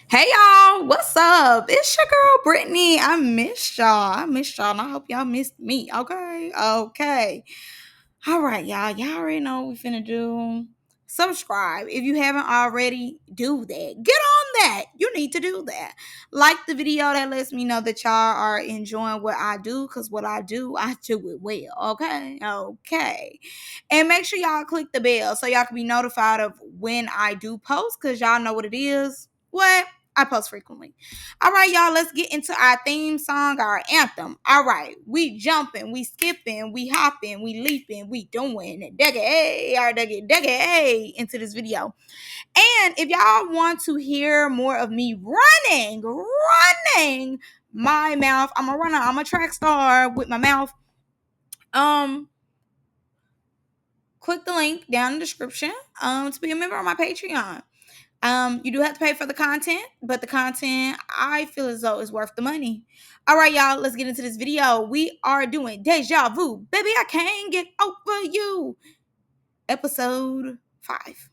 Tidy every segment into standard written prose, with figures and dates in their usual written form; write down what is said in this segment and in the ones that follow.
Hey y'all, what's up? It's your girl Brittany. I missed y'all, and I hope y'all missed me. Okay. All right, y'all. Y'all already know what we finna do. Subscribe if you haven't already. Do that. Get on that. You need to do that. Like the video that lets me know that y'all are enjoying what I do, cause what I do it well. Okay. And make sure y'all click the bell so y'all can be notified of when I do post, cause y'all know what it is. What? I post frequently. All right, y'all, let's get into our theme song, our anthem. All right, we jumping, we skipping, we hopping, we leaping, we doing it. Duggy, hey, our duggy, hey, into this video. And if y'all want to hear more of me running my mouth, I'm a runner, I'm a track star with my mouth. Um, Click the link down in the description to be a member of my Patreon. You do have to pay for the content, but the content I feel as though is worth the money. All right, y'all, let's get into this video. We are doing Deja Vu. Baby, I can't get over you. Episode 5.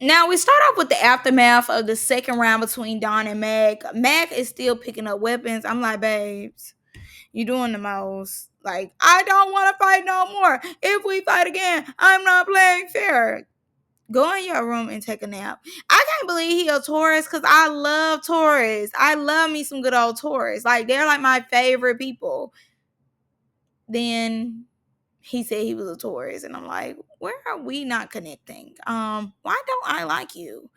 Now we start off with the aftermath of the second round between Dawn and Mag. Mag is still picking up weapons. I'm like, babes, you doing the most. Like, I don't want to fight no more. If we fight again, I'm not playing fair. Go in your room and take a nap. I can't believe he a Taurus because I love Taurus. I love me some good old Taurus. Like, they're like my favorite people. Then he said he was a Taurus, and I'm like, where are we not connecting? Why don't I like you?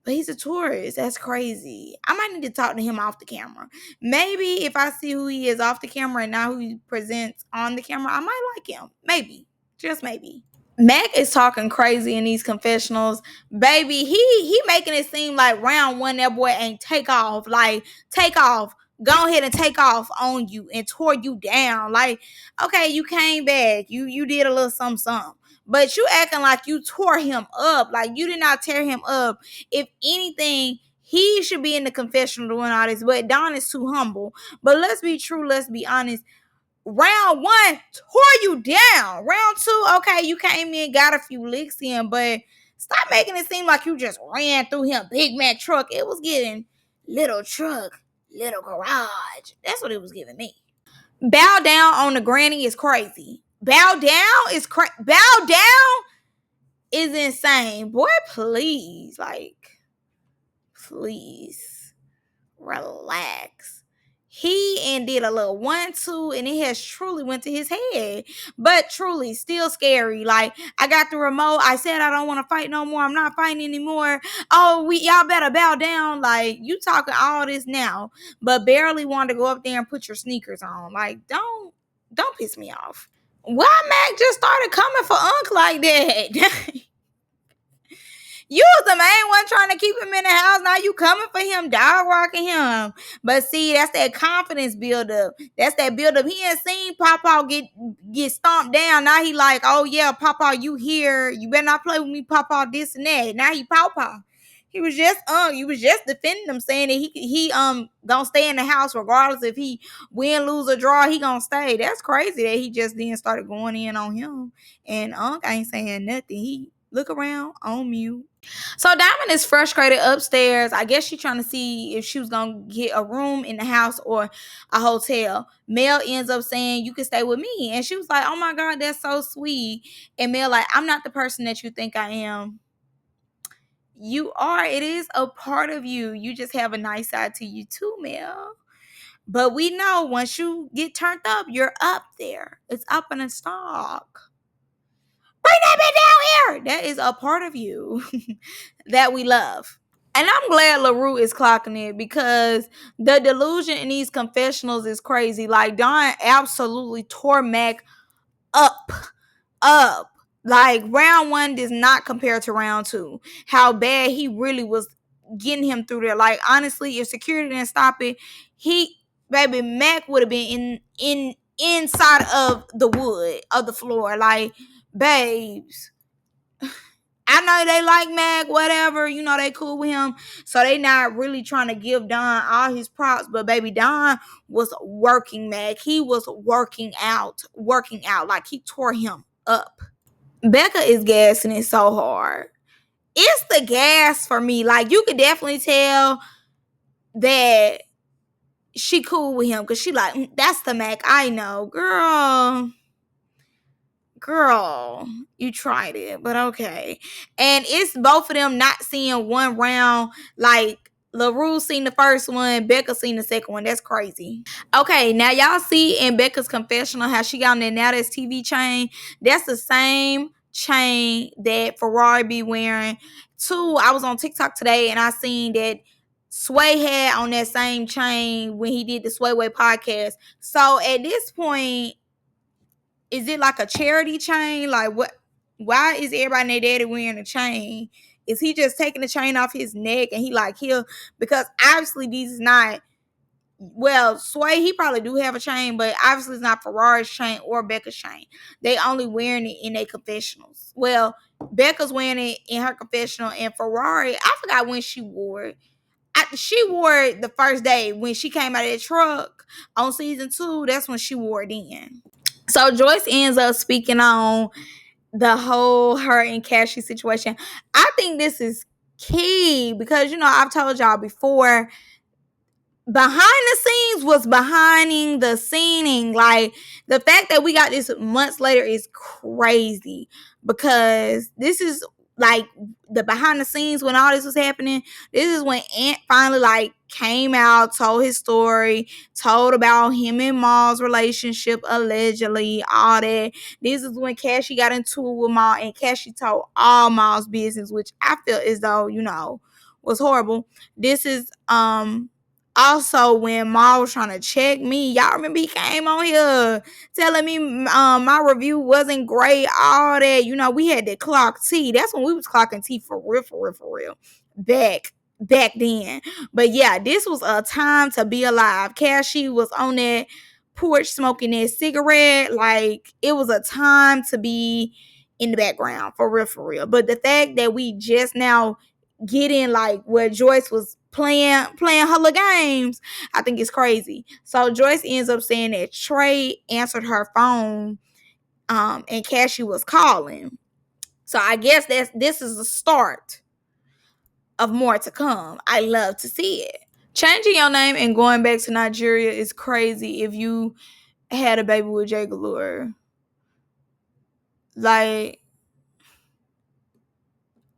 But he's a Taurus. That's crazy. I might need to talk to him off the camera. Maybe if I see who he is off the camera and not who he presents on the camera, I might like him. Maybe. Just maybe. Mac is talking crazy in these confessionals. Baby, he making it seem like round one, that boy ain't take off. Like, take off. Go ahead and take off on you and tore you down. Like, okay, you came back. You did a little something. But you acting like you tore him up. Like, you did not tear him up. If anything, he should be in the confessional doing all this. But Don is too humble. But let's be true. Let's be honest. Round one tore you down. Round two, okay, you came in, got a few licks in, but stop making it seem like you just ran through him. Big Mac truck. It was getting little truck, little garage. That's what it was giving me. Bow down on the granny is crazy. Bow down is insane. Boy, please. Like, please. Relax. He and did a little 1-2, and it has truly went to his head. But truly, still scary. Like, I got the remote. I said I don't want to fight no more. I'm not fighting anymore. Oh, y'all better bow down. Like, you talking all this now, but barely want to go up there and put your sneakers on. Like, don't piss me off. Why Mac just started coming for Unc like that? You was the main one trying to keep him in the house. Now you coming for him, dog walking him. But see, that's that confidence buildup. That's that buildup. He ain't seen Papa get stomped down. Now he like, oh yeah, Papa, you here. You better not play with me, Papa, this and that. Now he Papa. He was just defending him, saying that he gonna stay in the house regardless if he win, lose, or draw. He gonna stay. That's crazy that he just then started going in on him. And Unc ain't saying nothing. He look around on mute. So Diamond is frustrated upstairs. I guess she's trying to see if she was gonna get a room in the house or a hotel. Mel ends up saying, "You can stay with me," and she was like, "Oh my god, that's so sweet." And Mel like, "I'm not the person that you think I am." You are. It is a part of you. You just have a nice side to you too, Mel. But we know once you get turned up, you're up there. It's up in a stock. Bring that bitch down here. That is a part of you that we love. And I'm glad LaRue is clocking it because the delusion in these confessionals is crazy. Like, Don absolutely tore Mac up. Up. Like, round one does not compare to round two. How bad he really was getting him through there. Like, honestly, if security didn't stop it, baby, Mac would have been inside of the wood, of the floor. Like, babes, I know they like Mac, whatever, they cool with him. So they not really trying to give Don all his props. But baby, Don was working Mac. He was working out. Like, he tore him up. Becca is gassing it so hard. it's the gas for me. Like, you could definitely tell that she cool with him, because she like, that's the Mac I know. Girl, you tried it, but okay. And it's both of them not seeing one round. Like, LaRue seen the first one, Becca seen the second one. That's crazy. Okay, now y'all see in Becca's confessional how she got on that Now That's TV chain. That's the same chain that Ferrari be wearing. Two, I was on TikTok today and I seen that Sway had on that same chain when he did the Swayway podcast. So at this point, is it like a charity chain? Like, what? Why is everybody and their daddy wearing a chain? Is he just taking the chain off his neck and he like he'll, because obviously these is not, well, Sway, he probably do have a chain, but obviously it's not Ferrari's chain or Becca's chain. They only wearing it in their confessionals. Well, Becca's wearing it in her confessional, and Ferrari, I forgot when she wore it. She wore it the first day when she came out of the truck on season 2. That's when she wore it in. So Joyce ends up speaking on the whole her and Cassie situation. I think this is key because, I've told y'all before, behind the scenes was behind the scening. Like, the fact that we got this months later is crazy, because this is like the behind the scenes when all this was happening. This is when Ant finally like came out, told his story, told about him and Maul's relationship, allegedly, all that. This is when Cassie got into it with Maul, and Cassie told all Maul's business, which I feel as though, was horrible. This is also when Maul was trying to check me. Y'all remember he came on here telling me my review wasn't great, all that. We had to clock T. That's when we was clocking T for real. Back then. But yeah, this was a time to be alive. Cassie was on that porch smoking that cigarette. Like, it was a time to be in the background, for real. But the fact that we just now getting like where Joyce was playing her little games, I think it's crazy. So Joyce ends up saying that Trey answered her phone, and Cassie was calling. So I guess this is the start of more to come. I love to see it. Changing your name and going back to Nigeria is crazy if you had a baby with Jay Galore. Like,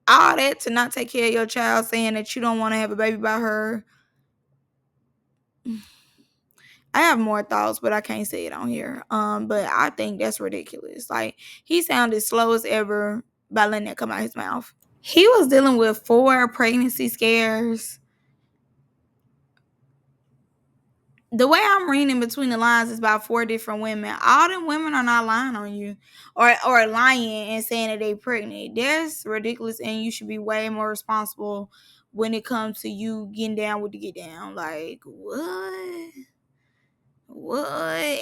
all that to not take care of your child, saying that you don't want to have a baby by her. I have more thoughts, but I can't say it on here. But I think that's ridiculous. Like, he sounded slow as ever by letting that come out his mouth. He was dealing with 4 pregnancy scares. The way I'm reading between the lines is about 4 different women. All them women are not lying on you or lying and saying that they pregnant. That's ridiculous, and you should be way more responsible when it comes to you getting down with the get down. Like, what?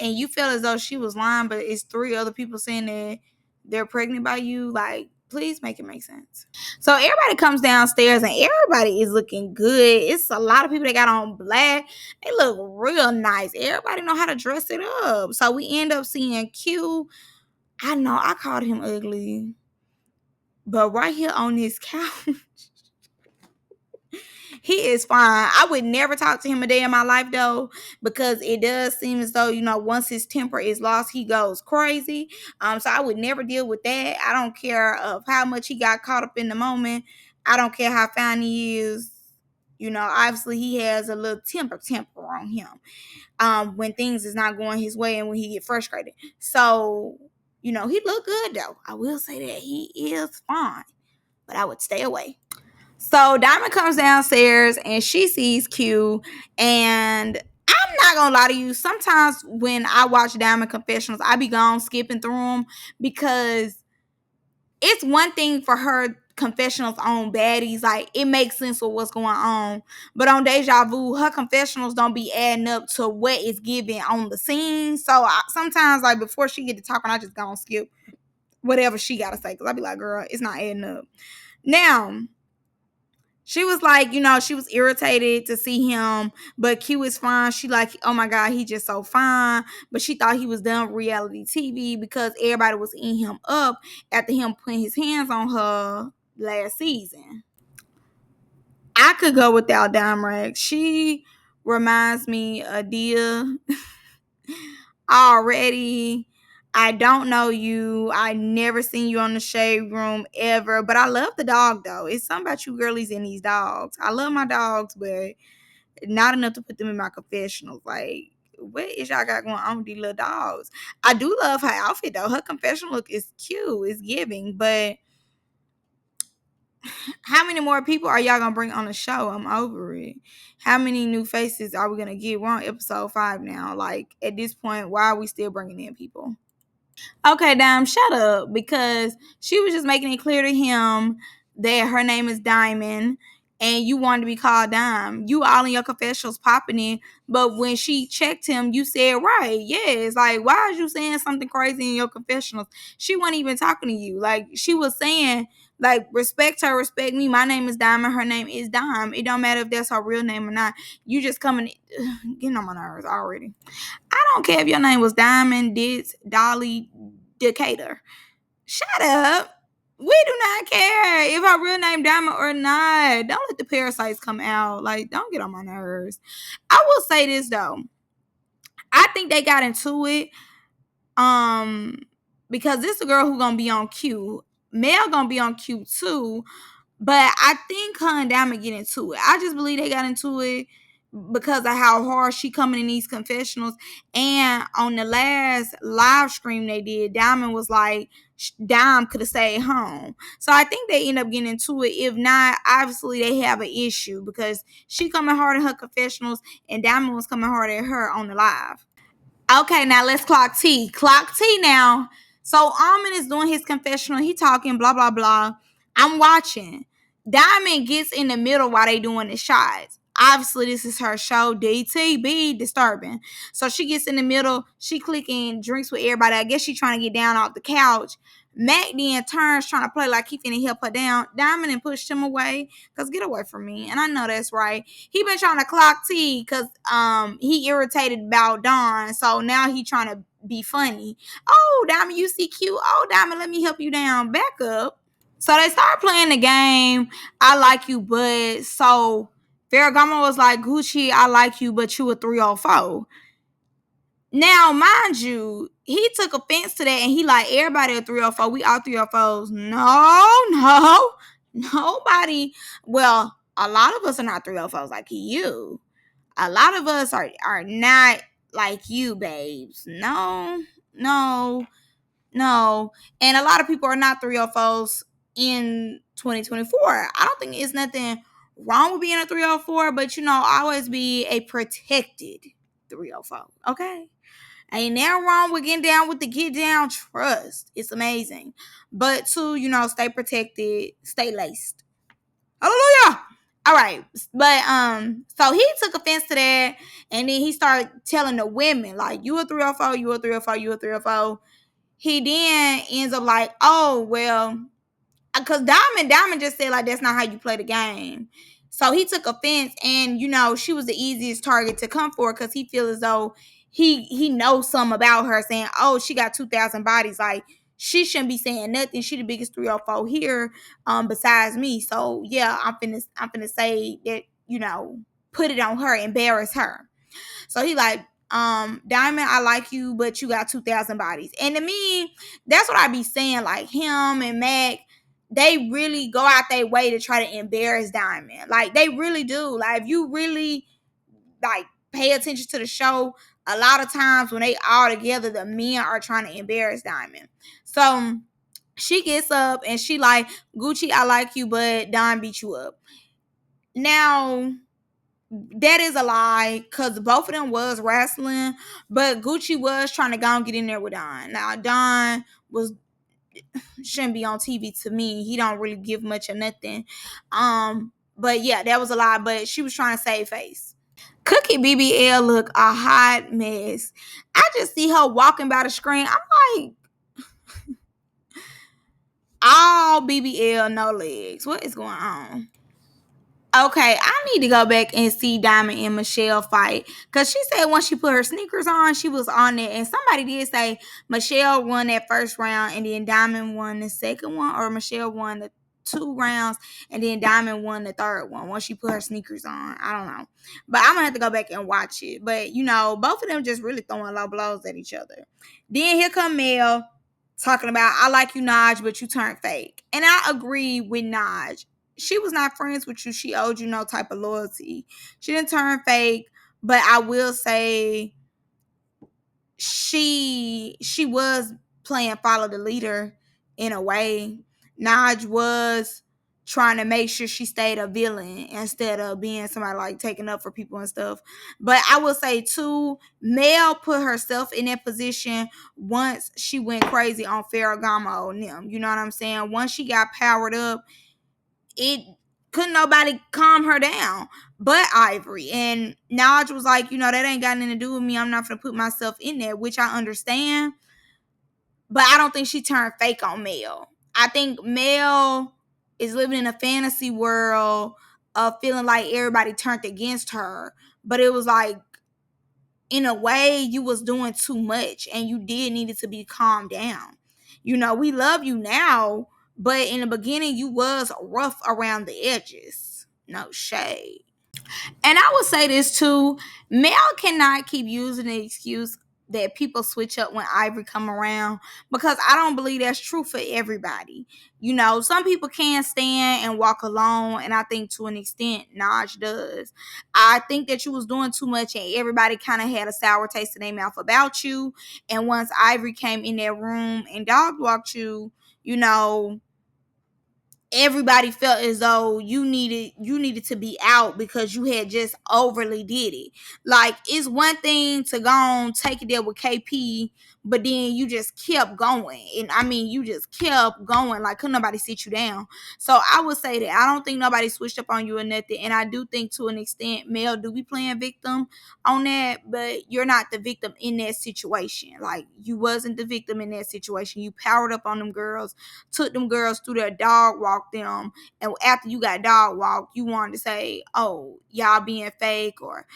And you feel as though she was lying, but it's 3 other people saying that they're pregnant by you. Like, please make it make sense. So everybody comes downstairs and everybody is looking good. It's a lot of people that got on black. They look real nice. Everybody know how to dress it up. So we end up seeing Q. I know I called him ugly, but right here on this couch, he is fine. I would never talk to him a day in my life, though, because it does seem as though, once his temper is lost, he goes crazy. So I would never deal with that. I don't care of how much he got caught up in the moment. I don't care how fine he is. Obviously he has a little temper on him. When things is not going his way and when he get frustrated. So, he look good, though. I will say that he is fine, but I would stay away. So Diamond comes downstairs and she sees Q, and I'm not gonna lie to you, sometimes when I watch Diamond confessionals, I be gone skipping through them, because it's one thing for her confessionals on baddies, like it makes sense with what's going on, but on Deja Vu, her confessionals don't be adding up to what is given on the scene. So sometimes, like, before she get to talking, I just gonna skip whatever she gotta say, because I be like, girl, it's not adding up. Now, she was like, she was irritated to see him, but Q is fine. She like, oh my God, he just so fine. But she thought he was done with reality TV because everybody was eating him up after him putting his hands on her last season. I could go without Diamond. She reminds me of Dia already. I don't know you. I never seen you on the shade room ever. But I love the dog though. It's something about you girlies and these dogs. I love my dogs, but not enough to put them in my confessionals. Like, what is y'all got going on with these little dogs? I do love her outfit though. Her confessional look is cute. It's giving, but how many more people are y'all gonna bring on the show? I'm over it. How many new faces are we gonna get? We're on episode 5 now. Like at this point, why are we still bringing in people? Okay, Dime, shut up, because she was just making it clear to him that her name is Diamond and you wanted to be called Dime. You all in your confessionals popping in, but when she checked him, you said right. Yes, like why is you saying something crazy in your confessionals? She wasn't even talking to you. Like she was saying, like, respect her, respect me. My name is Diamond. Her name is Dime. It don't matter if that's her real name or not. You just coming, getting on my nerves already. I don't care if your name was Diamond, Ditz, Dolly, Decatur. Shut up. We do not care if her real name Diamond or not. Don't let the parasites come out. Like, don't get on my nerves. I will say this though. I think they got into it. Because this is a girl who gonna be on Q. Mel gonna be on Q too. But I think her and Diamond get into it. I just believe they got into it because of how hard she coming in these confessionals. And on the last live stream they did, Diamond was like, Dime could have stayed home. So I think they end up getting into it. If not, obviously they have an issue because she coming hard at her confessionals and Diamond was coming hard at her on the live. Okay, now let's clock T. Clock T now. So Almond is doing his confessional. He talking blah blah blah. I'm watching. Diamond gets in the middle while they doing the shots. Obviously, this is her show. DTB disturbing. So she gets in the middle. She clicking drinks with everybody. I guess she trying to get down off the couch. Mac then turns trying to play like he finna help her down. Diamond and pushed him away. Cause get away from me. And I know that's right. He been trying to clock T because he irritated about Dawn. So now he trying to be funny. Oh, Diamond, you see cute. Oh, Diamond, let me help you down. Back up. So they start playing the game. I like you, but so Ferragamo was like, Gucci, I like you, but you a 304. Now, mind you, he took offense to that and he like, everybody a 304. We all 304s. No, nobody. Well, a lot of us are not 304s like you. A lot of us are not like you, babes. No. And a lot of people are not 304s in 2024. I don't think it's nothing wrong with being a 304, but always be a protected 304. Okay? Ain't nothing wrong with getting down with the get down trust. It's amazing. But to, stay protected, stay laced. Hallelujah. All right. But so he took offense to that and then he started telling the women, like, you a 304, you a 304, you a 304. He then ends up like, oh, well, because Diamond just said, like, that's not how you play the game. So he took offense and, she was the easiest target to come for because he feels as though he knows something about her saying, oh, she got 2,000 bodies. Like, she shouldn't be saying nothing. She the biggest 304 here besides me. So, yeah, I'm finna say that, put it on her, embarrass her. So he like, Diamond, I like you, but you got 2,000 bodies. And to me, that's what I be saying. Like him and Mac, they really go out their way to try to embarrass Diamond. Like they really do. Like if you really like pay attention to the show, a lot of times when they all together, the men are trying to embarrass Diamond. So she gets up and she like, Gucci, I like you, but Don beat you up. Now, that is a lie because both of them was wrestling, but Gucci was trying to go and get in there with Don. Now, Don shouldn't be on TV to me. He don't really give much of nothing. But yeah, that was a lie, but she was trying to save face. Cookie BBL look a hot mess. I just see her walking by the screen. I'm like, all BBL, no legs. What is going on? Okay, I need to go back and see Diamond and Michelle fight. Because she said once she put her sneakers on, she was on it. And somebody did say Michelle won that first round and then Diamond won the second one. Or Michelle won the two rounds, and then Diamond won the third one once she put her sneakers on. I don't know, but I'm gonna have to go back and watch it. But both of them just really throwing low blows at each other. Then here come Mel talking about, I like you, Naj, but you turned fake, and I agree with Naj. She was not friends with you. She owed you no type of loyalty. She didn't turn fake, but I will say she was playing follow the leader in a way. Naj was trying to make sure she stayed a villain instead of being somebody like taking up for people and stuff. But I will say too, Mel put herself in that position once she went crazy on Ferragamo and them. You know what I'm saying? Once she got powered up, it couldn't nobody calm her down but Ivory. And Naj was like, that ain't got nothing to do with me. I'm not gonna put myself in there, which I understand. But I don't think she turned fake on Mel. I think Mel is living in a fantasy world of feeling like everybody turned against her. But it was like, in a way, you was doing too much and you did needed to be calmed down. We love you now, but in the beginning you was rough around the edges. No shade. And I would say this too, Mel cannot keep using the excuse that people switch up when Ivory come around, because I don't believe that's true for everybody. Some people can't stand and walk alone, and I think to an extent Naj does. I think that you was doing too much and everybody kind of had a sour taste in their mouth about you. And once Ivory came in that room and dog walked you, you know, everybody felt as though you needed to be out because you had just overly did it. Like, it's one thing to go on take it there with KP, but then you just kept going. And I mean, you just kept going, like couldn't nobody sit you down. So I would say that I don't think nobody switched up on you or nothing. And I do think to an extent Mel do be playing victim on that, but you're not the victim in that situation. Like, you wasn't the victim in that situation. You powered up on them girls, took them girls through their dog walk them, and after you got dog walked, you wanted to say, oh, y'all being fake, or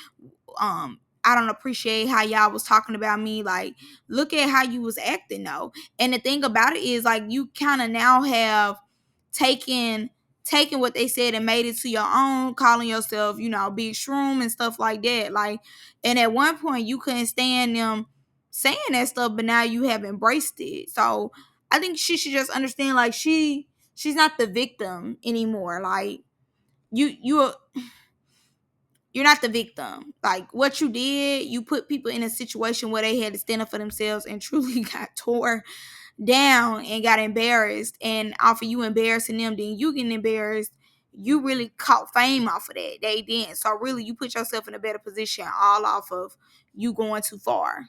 I don't appreciate how y'all was talking about me. Like, look at how you was acting though. And the thing about it is, like, you kind of now have taken what they said and made it to your own, calling yourself, big shroom and stuff like that. Like, and at one point you couldn't stand them saying that stuff, but now you have embraced it. So I think she should just understand, like, she's not the victim anymore. Like, you're not the victim. Like, what you did, you put people in a situation where they had to stand up for themselves and truly got tore down and got embarrassed. And off of you embarrassing them, then you getting embarrassed, you really caught fame off of that. They didn't. So really, you put yourself in a better position all off of you going too far.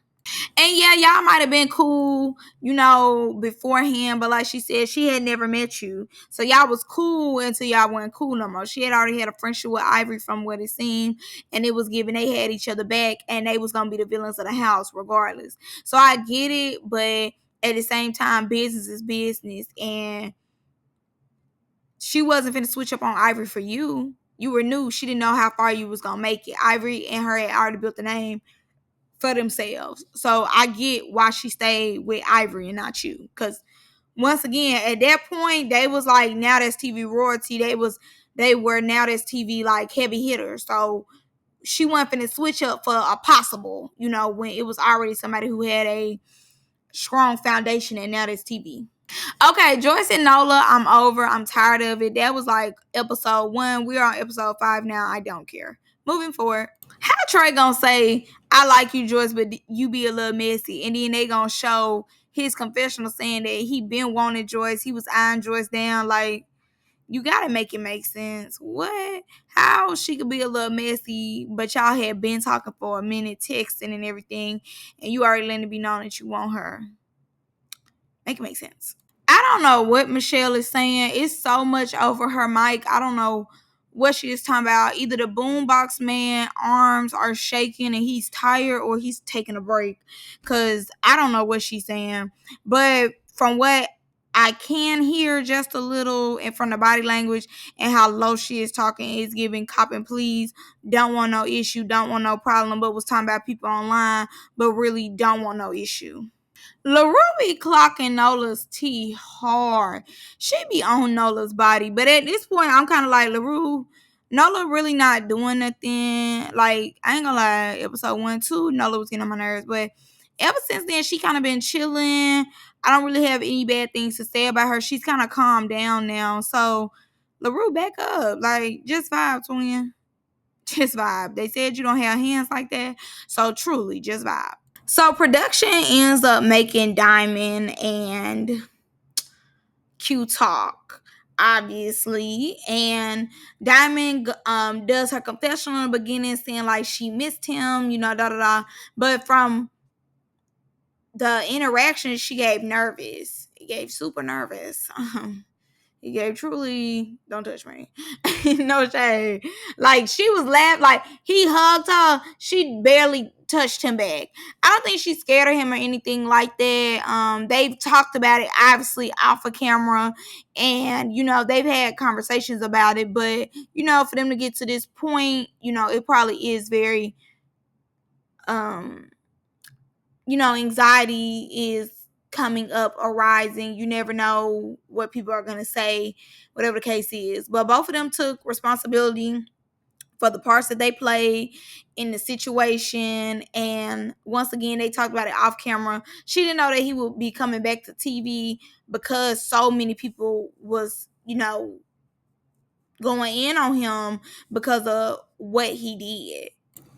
And yeah, y'all might have been cool, beforehand, but like she said, she had never met you. So y'all was cool until y'all weren't cool no more. She had already had a friendship with Ivory from what it seemed, and it was given they had each other back, and they was gonna be the villains of the house regardless. So I get it, but at the same time, business is business, and she wasn't finna switch up on Ivory for you. You were new. She didn't know how far you was gonna make it. Ivory and her had already built the name for themselves. So I get why she stayed with Ivory and not you. Because once again, at that point, they was like, now that's TV royalty. They were now that's TV like heavy hitters. So she wasn't finna switch up for a possible, when it was already somebody who had a strong foundation, and now that's TV. Okay, Joce and Nola, I'm over. I'm tired of it. That was like episode 1. We're on episode 5 now. I don't care. Moving forward. How Trey gonna say, I like you, Joyce, but you be a little messy, and then they gonna show his confessional saying that he been wanting Joyce, he was eyeing Joyce down. Like, you gotta make it make sense. What? How she could be a little messy, but y'all had been talking for a minute, texting and everything, and you already letting it be known that you want her. Make it make sense. I don't know what Michelle is saying. It's so much over her mic. I don't know what she is talking about. Either the boombox man arms are shaking and he's tired, or he's taking a break. Because I don't know what she's saying. But from what I can hear just a little, and from the body language and how low she is talking, is giving cop and please, don't want no issue, don't want no problem, but was talking about people online, but really don't want no issue. LaRue be clocking Nola's tea hard. She be on Nola's body. But at this point, I'm kind of like, LaRue, Nola really not doing nothing. Like, I ain't gonna lie, episode 1, 2, Nola was getting on my nerves. But ever since then, she kind of been chilling. I don't really have any bad things to say about her. She's kind of calmed down now. So, LaRue, back up. Like, just vibe, twin. Just vibe. They said you don't have hands like that. So, truly, just vibe. So production ends up making Diamond and Q talk, obviously, and Diamond does her confessional in the beginning, saying like she missed him, da da da. But from the interaction, she gave nervous. It gave super nervous. He gave truly, don't touch me. No shade. Like she was laughing, like he hugged her. She barely touched him back. I don't think she's scared of him or anything like that. They've talked about it obviously off of camera, and they've had conversations about it. But for them to get to this point, it probably is very um anxiety is coming up, arising. You never know what people are going to say, whatever the case is. But both of them took responsibility for the parts that they played in the situation. And once again, they talked about it off camera. She didn't know that he would be coming back to TV because so many people was, going in on him because of what he did.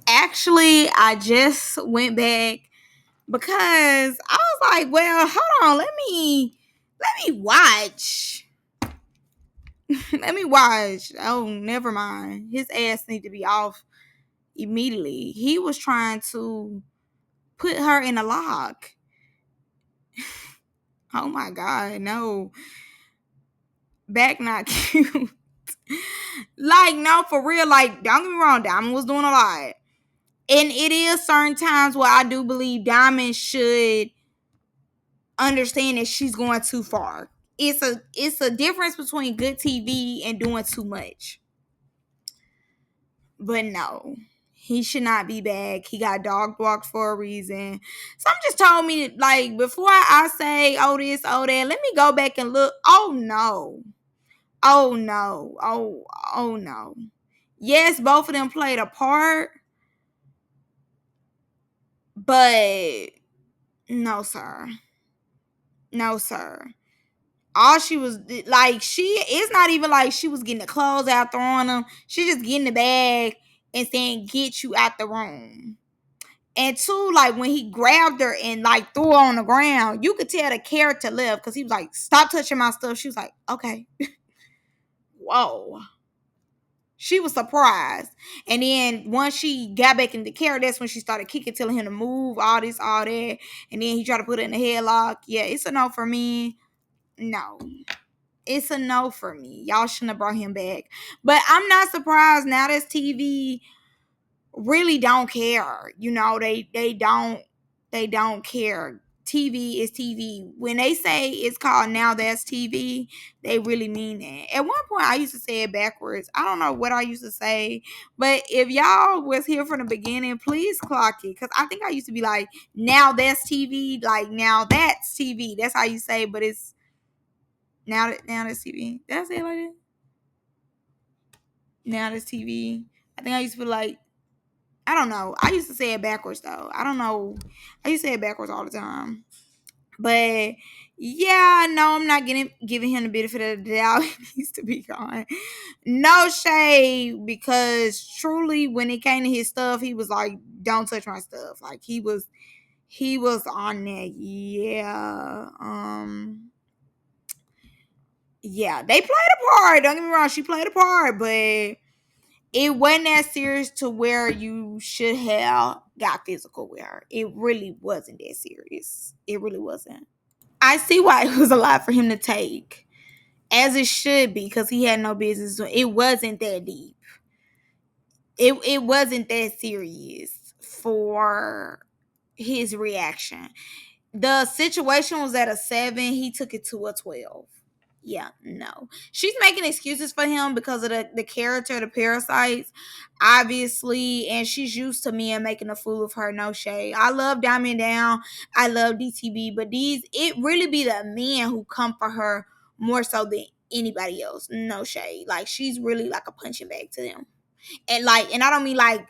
Actually, I just went back because I was like, well, hold on, let me watch. Let me watch. Oh, never mind. His ass need to be off immediately. He was trying to put her in a lock. Oh my god, no. Back not cute. Like, no, for real. Like, don't get me wrong, Diamond was doing a lot. And it is certain times where I do believe Diamond should understand that she's going too far. It's a difference between good TV and doing too much. But no, he should not be back. He got dog walked for a reason. Some just told me, like, before I say, oh this, oh that, let me go back and look. Oh no. Oh no. Oh no. Yes, both of them played a part, but no, sir. No, sir. All she was like, it's not even like she was getting the clothes out, throwing them. She just getting the bag and saying, get you out the room. And two, like when he grabbed her and like threw her on the ground, you could tell the character left because he was like, stop touching my stuff. She was like, okay. Whoa. She was surprised. And then once she got back in the character, that's when she started kicking, telling him to move, all this, all that. And then he tried to put her in the headlock. Yeah, it's a no for me. No. It's a no for me. Y'all shouldn't have brought him back. But I'm not surprised now that TV really don't care. They don't care. TV is TV. When they say it's called Now That's TV, they really mean that. At one point I used to say it backwards. I don't know what I used to say, but if y'all was here from the beginning, please clock it. Cause I think I used to be like, now that's TV, like now that's TV. That's how you say, but it's now that's TV. Did I say it like that? Now that's TV. I think I used to be like, I don't know. I used to say it backwards though. I don't know. I used to say it backwards all the time. But yeah, no, I'm not giving him the benefit of the doubt. He needs to be gone. No shade, because truly when it came to his stuff, he was like, don't touch my stuff. Like he was on that. Yeah. Yeah, they played a part. Don't get me wrong, she played a part, but it wasn't that serious to where you should have got physical with her. It really wasn't that serious. It really wasn't. I see why it was a lot for him to take, as it should be, because he had no business. It wasn't that deep. It wasn't that serious for his reaction. The situation was at a 7. He took it to a 12. yeah, no. She's making excuses for him because of the character, the parasites, obviously, and she's used to men making a fool of her. No shade. I love Diamond Down. I love DTB, but it really be the men who come for her more so than anybody else. No shade. Like she's really like a punching bag to them. And I don't mean like,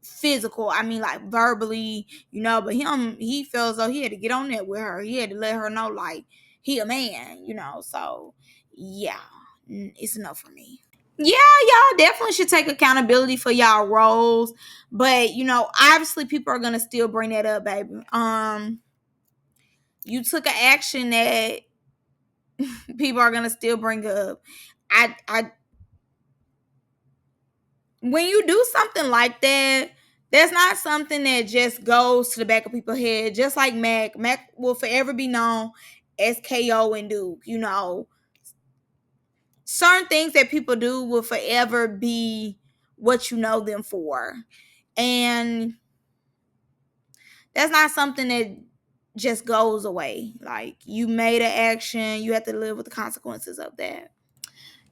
physical. I mean like verbally, but he feels though he had to get on that with her. He had to let her know like he a man, so yeah, it's enough for me. Yeah, y'all definitely should take accountability for y'all roles, but obviously people are gonna still bring that up, baby. You took an action that people are gonna still bring up. I When you do something like that, that's not something that just goes to the back of people's head. Just like Mac. Mac will forever be known as KO and Duke. Certain things that people do will forever be what you know them for. And that's not something that just goes away. Like, you made an action, you have to live with the consequences of that.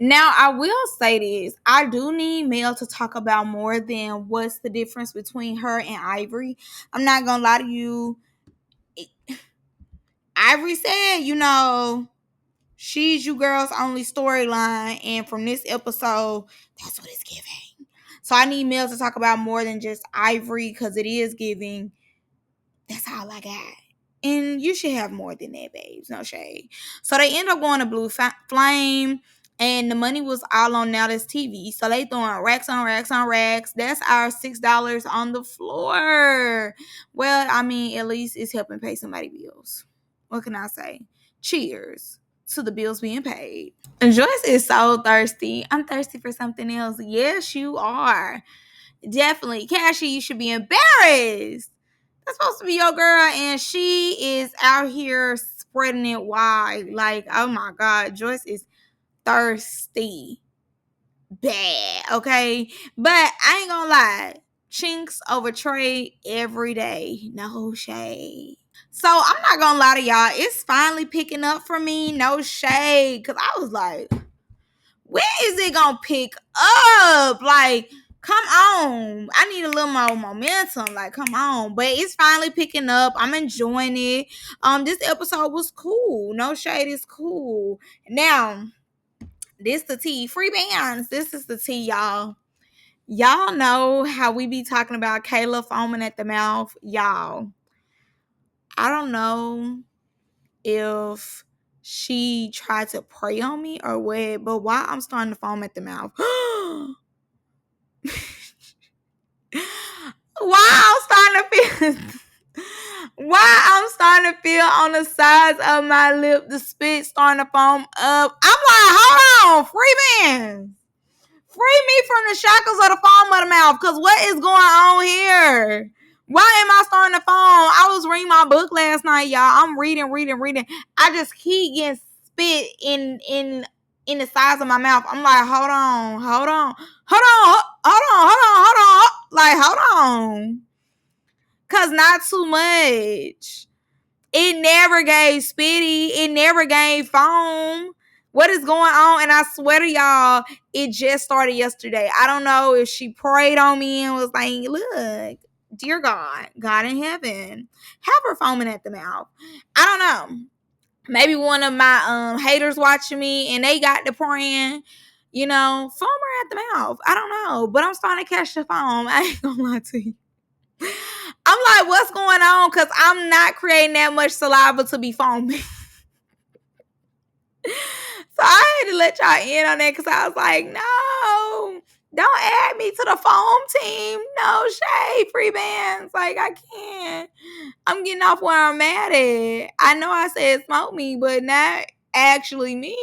Now, I will say this. I do need Mel to talk about more than what's the difference between her and Ivory. I'm not going to lie to you. Ivory said, she's you girl's only storyline. And from this episode, that's what it's giving. So I need Mel to talk about more than just Ivory because it is giving. That's all I got. And you should have more than that, babes. No shade. So they end up going to Blue Flame. And the money was all on Now That's TV. So they throwing racks on racks on racks. That's our $6 on the floor. Well, I mean, at least it's helping pay somebody's bills. What can I say? Cheers to the bills being paid. And Joyce is so thirsty. I'm thirsty for something else. Yes, you are. Definitely. Cassie, you should be embarrassed. That's supposed to be your girl, and she is out here spreading it wide. Like, oh my God, Joyce is thirsty. Bad, okay? But I ain't gonna lie. Chinks over Trey every day. No shade. So I'm not gonna lie to y'all. It's finally picking up for me. No shade. Cause I was like, when is it gonna pick up? Like, come on. I need a little more momentum. Like, come on. But it's finally picking up. I'm enjoying it. This episode was cool. No shade is cool. Now, this the tea. Free bands. This is the tea, y'all. Y'all know how we be talking about Kayla foaming at the mouth. Y'all, I don't know if she tried to prey on me or what, but why I'm starting to foam at the mouth. Why I'm starting to feel on the sides of my lip the spit starting to foam up. I'm like, hold on, free man. Free me from the shackles of the foam of the mouth. Cause what is going on here? Why am I starting to foam? I was reading my book last night, y'all. I'm reading. I just keep getting spit in the sides of my mouth. I'm like, hold on. Like, hold on. Cause not too much. It never gave spitty. It never gave foam. What is going on? And I swear to y'all, it just started yesterday. I don't know if she prayed on me and was like, look, dear God in heaven, have her foaming at the mouth. I don't know. Maybe one of my haters watching me and they got to praying, foam her at the mouth. I don't know. But I'm starting to catch the foam. I ain't gonna lie to you. I'm like, what's going on? Because I'm not creating that much saliva to be foaming. So I had to let y'all in on that because I was like, no, don't add me to the foam team. No shade, free bands. Like, I can't. I'm getting off where I'm at at. I know I said smoke me, but not actually me.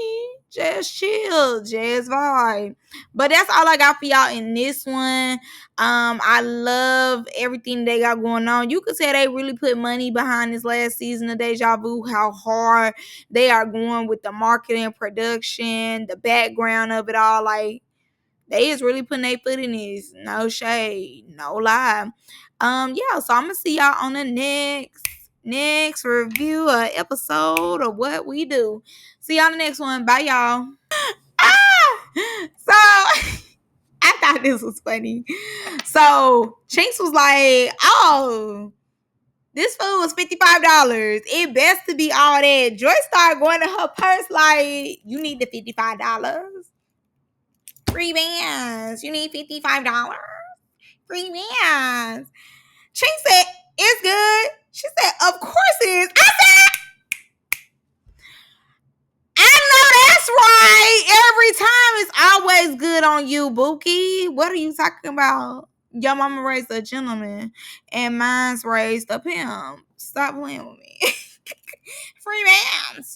Just chill, just vibe. But that's all I got for y'all in this one. I love everything they got going on. You could say they really put money behind this last season of Deja Vu, how hard they are going with the marketing, production, the background of it all. Like, they is really putting their foot in this. No shade, no lie. Yeah, so I'm gonna see y'all on the next next review or episode of what we do. See y'all on the next one. Bye, y'all. So I thought this was funny. So Chinks was like, oh, this food was $55. It best to be all that. Joy started going to her purse like, you need the $55. Free bands. You need $55. Free bands. Chink said, it's good. She said, of course it is. I said, I know that's right. Every time it's always good on you, Bookie. What are you talking about? Your mama raised a gentleman and mine's raised a pimp. Stop playing with me. Free bands.